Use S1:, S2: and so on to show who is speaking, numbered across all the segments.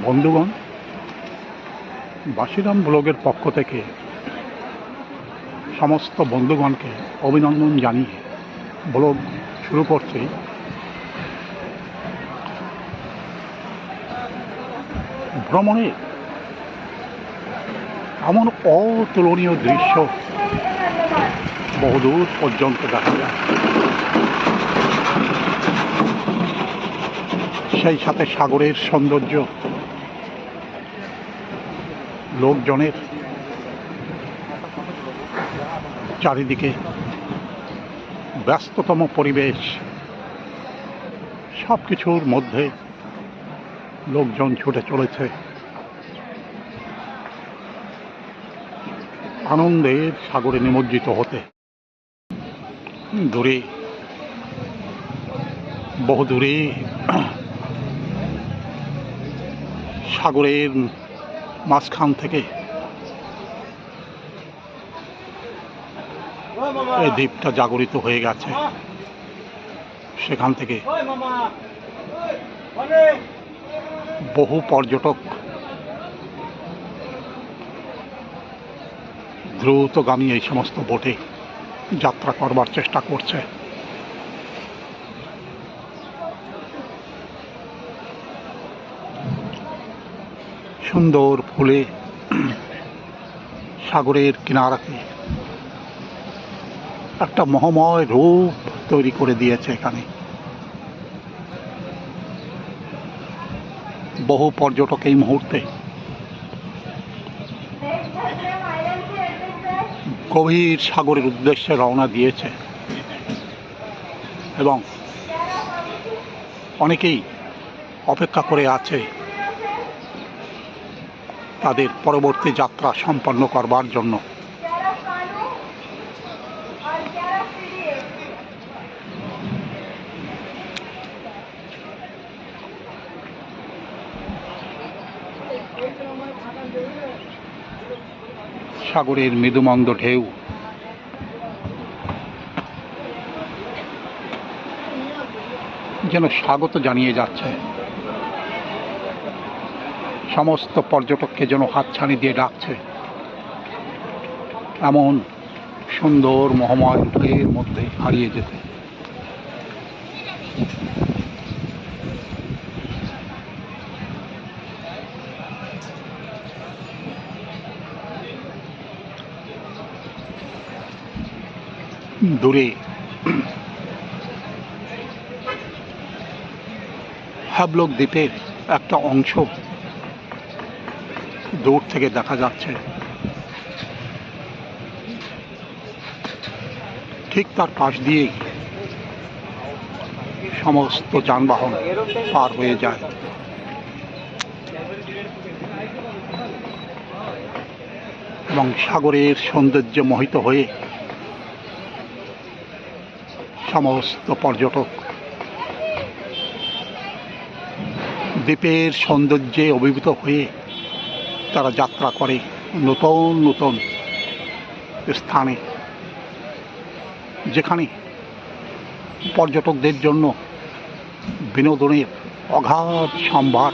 S1: বন্ধুগণ, বাসিরাম ব্লগের পক্ষ থেকে সমস্ত বন্ধুগণকে অভিনন্দন জানিয়ে ব্লগ শুরু করছি। ভ্রমণে এমন অতুলনীয় দৃশ্য বহুদূর পর্যন্ত দেখা যায়, সেই সাথে সাগরের সৌন্দর্য, লোকজনের চারিদিকে ব্যস্ততম পরিবেশ, সব কিছুর মধ্যে লোকজন ছুটে চলেছে আনন্দের সাগরে নিমজ্জিত হতে। দূরে, বহুদূরে সাগরের মাঝখান থেকে এই দ্বীপটা জাগরিত হয়ে গেছে। সেখান থেকে বহু পর্যটক দ্রুতগামী এই সমস্ত বোটে যাত্রা করবার চেষ্টা করছে। সুন্দর ফুলে সাগরের কিনারাতে একটা মোহময় রূপ তৈরি করে দিয়েছে। এখানে বহু পর্যটক এই মুহূর্তে গভীর সাগরের উদ্দেশ্যে রওনা দিয়েছে এবং অনেকেই অপেক্ষা করে আছে তাদের পরবর্তী যাত্রা সম্পন্ন করবার জন্য। সাগরের মৃদুমন্দ ঢেউ যেন স্বাগত জানিয়ে যাচ্ছে, সমস্ত পর্যটককে যেন হাতছানি দিয়ে ডাকছে। এমন সুন্দর মোহময় ঢেউয়ের মধ্যে হারিয়ে যেতে। দূরে হ্যাবলক দ্বীপের একটা অংশ দূর থেকে দেখা যাচ্ছে। ঠিক তার পাশ দিয়েই সমস্ত যানবাহন পার হয়ে যায়। এবং সাগরের সৌন্দর্যে মোহিত হয়ে সমস্ত পর্যটক দ্বীপের সৌন্দর্যে অভিভূত হয়ে তারা যাত্রা করে নতুন নতুন স্থানে, যেখানে পর্যটকদের জন্য বিনোদনের অগাধ সম্ভার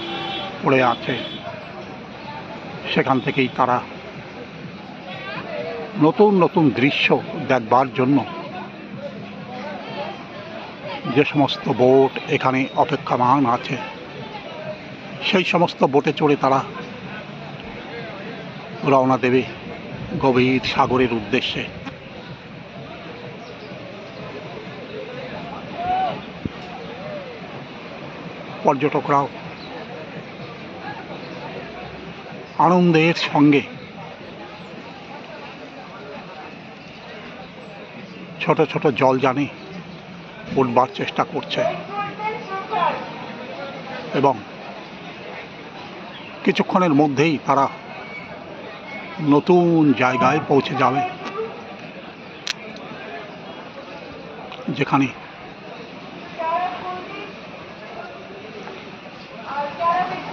S1: পড়ে আছে। সেখান থেকেই তারা নতুন নতুন দৃশ্য দেখবার জন্য যে সমস্ত বোট এখানে অপেক্ষমান আছে, সেই সমস্ত বোটে চড়ে তারা রওনা দেবে গভীর সাগরের উদ্দেশ্যে। পর্যটকরাও আনন্দের সঙ্গে ছোট ছোট জলযানে উঠবার চেষ্টা করছে এবং কিছুক্ষণের মধ্যেই তারা নতুন জায়গায় পৌঁছে যাবে, যেখানে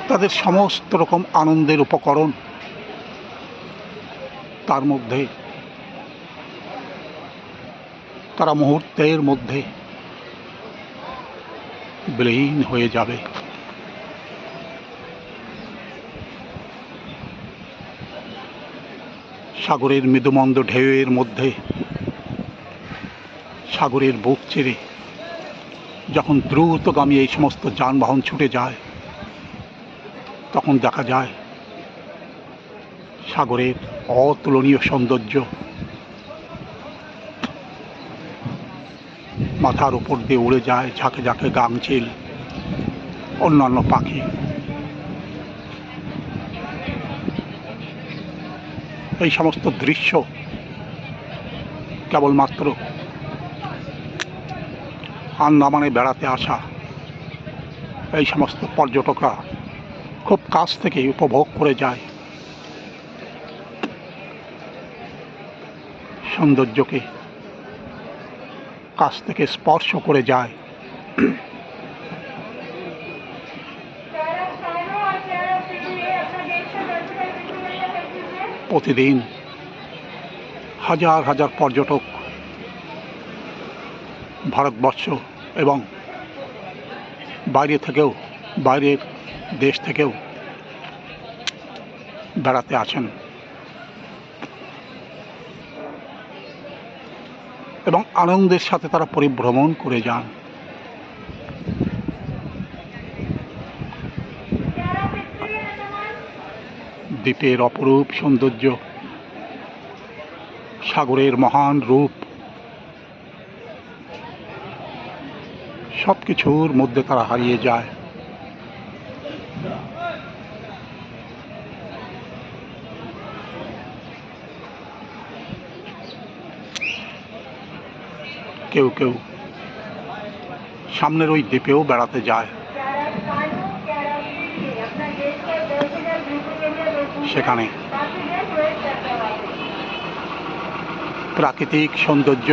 S1: তাদের সমস্ত রকম আনন্দের উপকরণ, তার মধ্যে তারা মুহূর্তের মধ্যে বিলীন হয়ে যাবে। সাগরের মৃদুমন্দ ঢেউয়ের মধ্যে সাগরের বুক চিরে যখন দ্রুতগামী এই সমস্ত যানবাহন ছুটে যায়, তখন দেখা যায় সাগরের অতুলনীয় সৌন্দর্য। মাথার উপর দিয়ে উড়ে যায় ঝাঁকে ঝাঁকে গাংচিল, অন্যান্য পাখি। এই সমস্ত দৃশ্য কেবলমাত্র আন্দামানে বেড়াতে আসা এই সমস্ত পর্যটকরা খুব কাছ থেকে উপভোগ করে যায়। সৌন্দর্যকে কাছ থেকে স্পর্শ করে যায়। প্রতিদিন হাজার হাজার পর্যটক ভারতবর্ষ এবং বাইরের দেশ থেকেও বেড়াতে আসেন এবং আনন্দের সাথে তারা পরিভ্রমণ করে যান। দ্বীপের অপরূপ সৌন্দর্য, সাগরের মহান রূপ, সবকিছুর মধ্যে তারা হারিয়ে যায়। কেউ কেউ সামনের ওই দ্বীপেও বেড়াতে যায়। সেখানে প্রাকৃতিক সৌন্দর্য,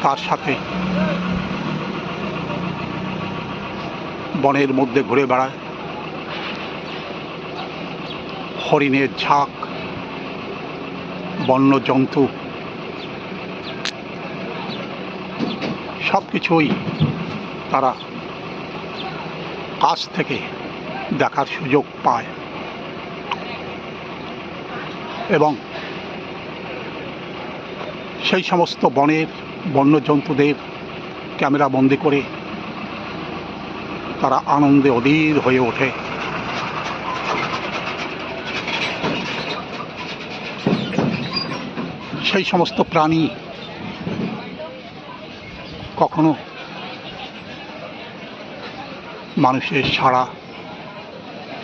S1: তার সাথে বনের মধ্যে ঘুরে বেড়ায় হরিণের ঝাঁক, বন্য জন্তু, সবকিছুই তারা কাছ থেকে দেখার সুযোগ পায় এবং সেই সমস্ত বনের বন্যজন্তুদের ক্যামেরা বন্দি করে তারা আনন্দে অধীর হয়ে ওঠে। সেই সমস্ত প্রাণী কখনো মানুষের সাড়া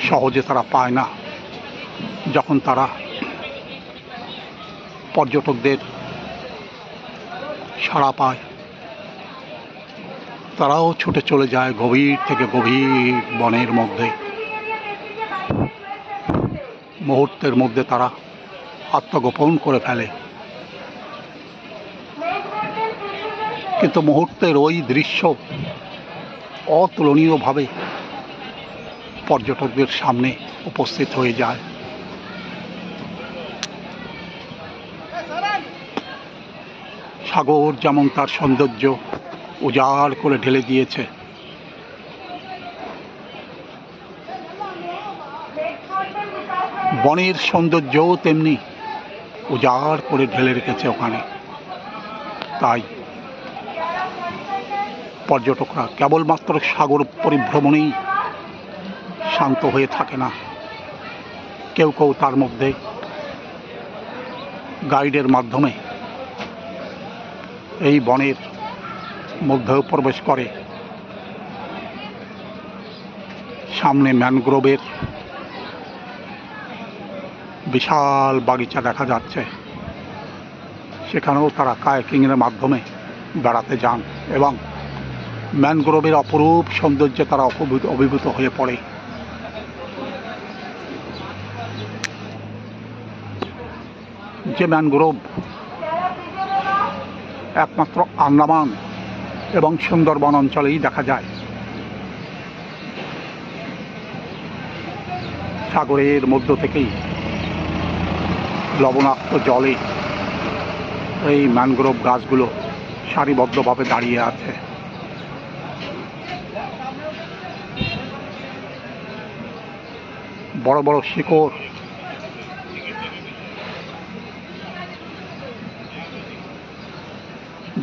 S1: সহজে তারা পায় না। যখন তারা পর্যটকদের সাড়া পায়, তারাও ছুটে চলে যায় গভীর থেকে গভীর বনের মধ্যে। মুহূর্তের মধ্যে তারা আত্মগোপন করে ফেলে। কিন্তু মুহূর্তের ওই দৃশ্য অতুলনীয়ভাবে পর্যটকদের সামনে উপস্থিত হয়ে যায়। সাগর যেমন তার সৌন্দর্য উজাড় করে ঢেলে দিয়েছে, বনের সৌন্দর্যও তেমনি উজাড় করে ঢেলে রেখেছে ওখানে। তাই পর্যটকরা কেবলমাত্র সাগর পরিভ্রমণেই শান্ত হয়ে থাকে না। কেউ কেউ তার মধ্যে গাইডের মাধ্যমে এই বনের মধ্যেও প্রবেশ করে। সামনে ম্যানগ্রোভের বিশাল বাগিচা দেখা যাচ্ছে, সেখানেও তারা কায়াকিংয়ের মাধ্যমে বেড়াতে যান এবং ম্যানগ্রোভের অপরূপ সৌন্দর্যে তারা অভিভূত হয়ে পড়ে। যে ম্যানগ্রোভ একমাত্র আন্দামান এবং সুন্দরবন অঞ্চলেই দেখা যায়। সাগরের মধ্য থেকেই লবণাক্ত জলে এই ম্যানগ্রোভ গাছগুলো সারিবদ্ধভাবে দাঁড়িয়ে আছে। বড় বড় শিকড়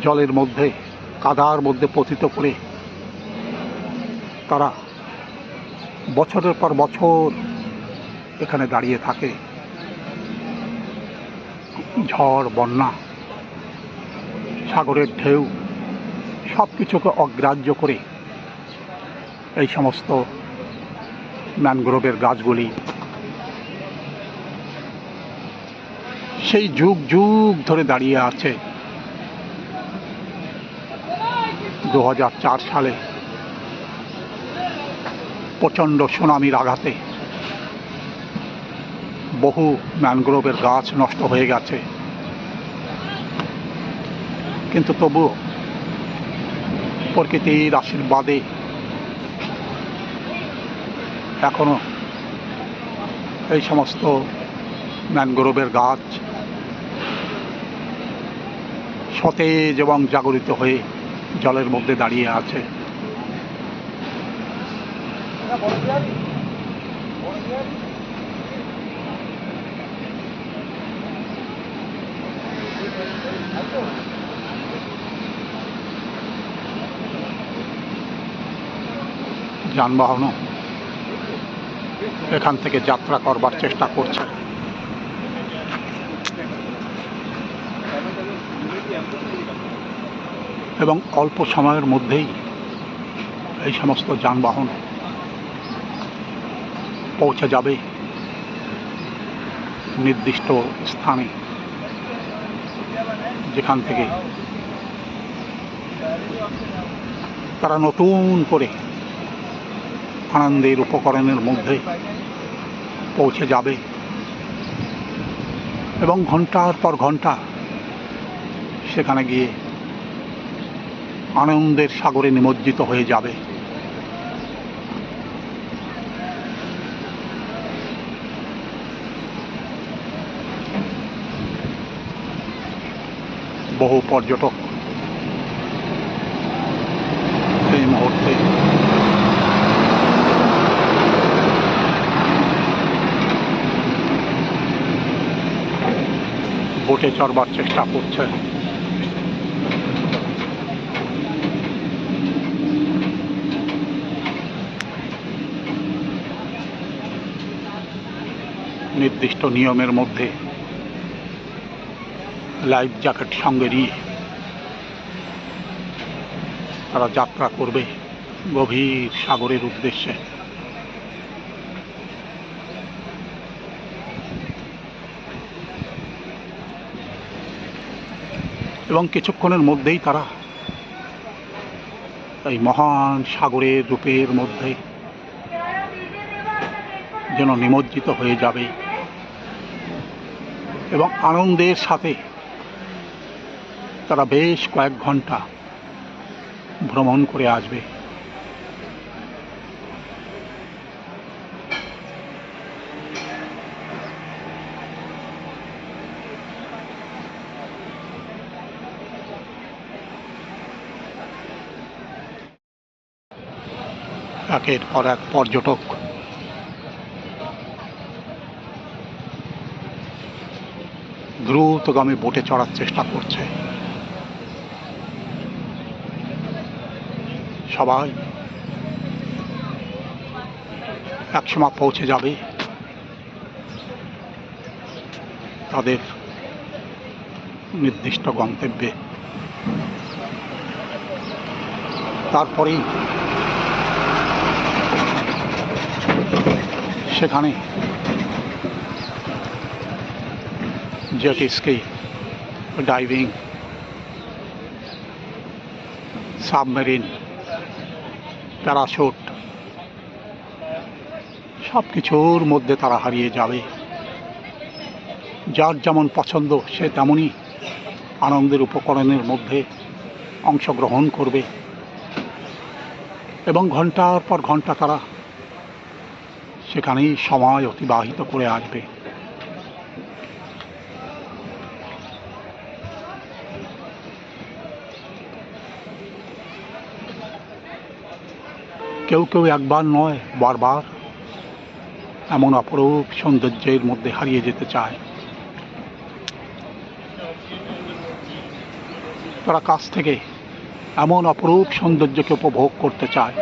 S1: জলের মধ্যে, কাদার মধ্যে পতিত করে তারা বছরের পর বছর এখানে দাঁড়িয়ে থাকে। ঝড়, বন্যা, সাগরের ঢেউ সব কিছুকে অগ্রাহ্য করে এই সমস্ত ম্যানগ্রোভের গাছগুলি সেই যুগ যুগ ধরে দাঁড়িয়ে আছে। 2004 সালে প্রচণ্ড সুনামির আঘাতে বহু ম্যানগ্রোভের গাছ নষ্ট হয়ে গেছে, কিন্তু তবুও প্রকৃতির আশীর্বাদে এখনো এই সমস্ত ম্যানগ্রোভের গাছ সতেজ এবং জাগরিত হয়ে জলের মধ্যে দাঁড়িয়ে আছে। যানবাহনও এখান থেকে যাত্রা করবার চেষ্টা করছে। এবং অল্প সময়ের মধ্যেই এই সমস্ত যানবাহন পৌঁছে যাবে নির্দিষ্ট স্থানে, যেখান থেকে তারা নতুন করে আনন্দের উপকরণের মধ্যে পৌঁছে যাবে এবং ঘন্টার পর ঘন্টা সেখানে গিয়ে আনন্দের সাগরে নিমজ্জিত হয়ে যাবে। বহু পর্যটক এই মুহূর্তে বোটে চড়বার চেষ্টা করছে। নির্দিষ্ট নিয়মের মধ্যে লাইফ জ্যাকেট সঙ্গে নিয়ে তারা যাত্রা করবে গভীর সাগরের উদ্দেশ্যে। এবং কিছুক্ষণের মধ্যেই তারা এই মহান সাগরের রূপের মধ্যে যেন নিমজ্জিত হয়ে যাবে এবং আনন্দের সাথে তারা বেশ কয়েক ঘন্টা ভ্রমণ করে আসবে। একের পর এক পর্যটক দ্রুতগামী বোটে চড়ার চেষ্টা করছে। সবাই একসময় পৌঁছে যাবে তাদের নির্দিষ্ট গন্তব্যে। তারপরেই সেখানে jet ski, diving, submarine, parachute সব কিছুর মধ্যে তারা হারিয়ে যাবে। যার যেমন পছন্দ সে তেমনই আনন্দের উপকরণের মধ্যে অংশগ্রহণ করবে এবং ঘন্টার পর ঘন্টা তারা সেখানেই সময় অতিবাহিত করে আসবে। কেউ কেউ একবার নয় বারবার এমন অপরূপ সৌন্দর্যের মধ্যে হারিয়ে যেতে চায়। তারা কাছ থেকে এমন অপরূপ সৌন্দর্যকে উপভোগ করতে চায়।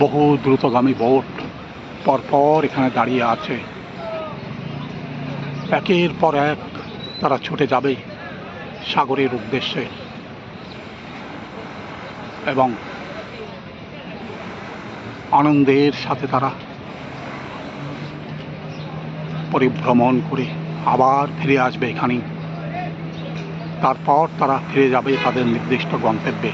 S1: বহু দ্রুতগামী বোট পরপর এখানে দাঁড়িয়ে আছে। একের পর এক তারা ছুটে যাবে সাগরের উদ্দেশ্যে এবং আনন্দের সাথে তারা পরিভ্রমণ করে আবার ফিরে আসবে এখানেই। তারপর তারা ফিরে যাবে তাদের নির্দিষ্ট গন্তব্যে।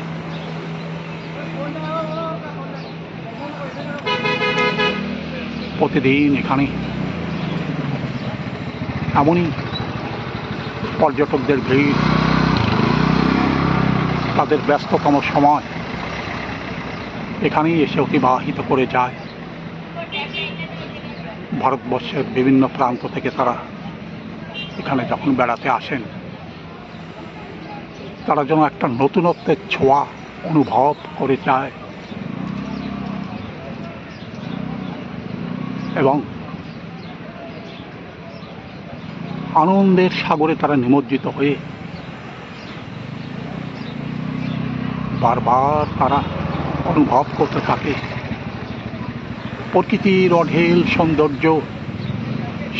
S1: প্রতিদিন এখানে এমনই পর্যটকদের ভিড় তাদের ব্যস্ততম সময় এখানেই এসে অতিবাহিত করে যায়। ভারতবর্ষের বিভিন্ন প্রান্ত থেকে তারা এখানে যখন বেড়াতে আসেন তারা যেন একটা নতুনত্বের ছোঁয়া অনুভব করে যায় এবং আনন্দের সাগরে তারা নিমজ্জিত হয়ে বারবার তারা অনুভব করতে থাকে প্রকৃতির অঢেল সৌন্দর্য,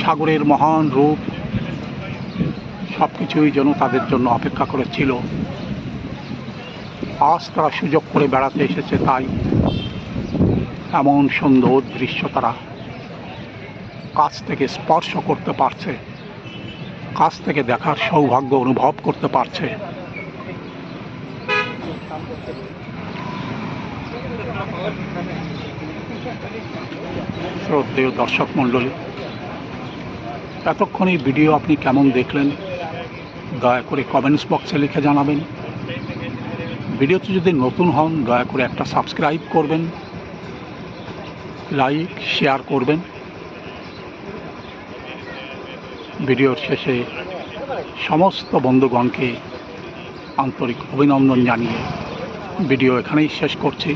S1: সাগরের মহান রূপ। সবকিছুই যেন তাদের জন্য অপেক্ষা করেছিল। আজ তারা সুযোগ করে বেড়াতে এসেছে, তাই এমন সুন্দর দৃশ্য তারা কাছ থেকে স্পর্শ করতে পারছে, কাছ থেকে দেখার সৌভাগ্য অনুভব করতে পারছে। শ্রদ্ধেয় দর্শক মণ্ডলী, এতক্ষণ এই ভিডিও আপনি কেমন দেখলেন দয়া করে কমেন্টস বক্সে লিখে জানাবেন। ভিডিওতে যদি নতুন হন দয়া করে একটা সাবস্ক্রাইব করবেন, লাইক শেয়ার করবেন। ভিডিওর শেষে সমস্ত বন্ধুগণকে আন্তরিক অভিনন্দন জানিয়ে ভিডিও এখানেই শেষ করছি।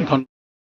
S1: ধন্যবাদ।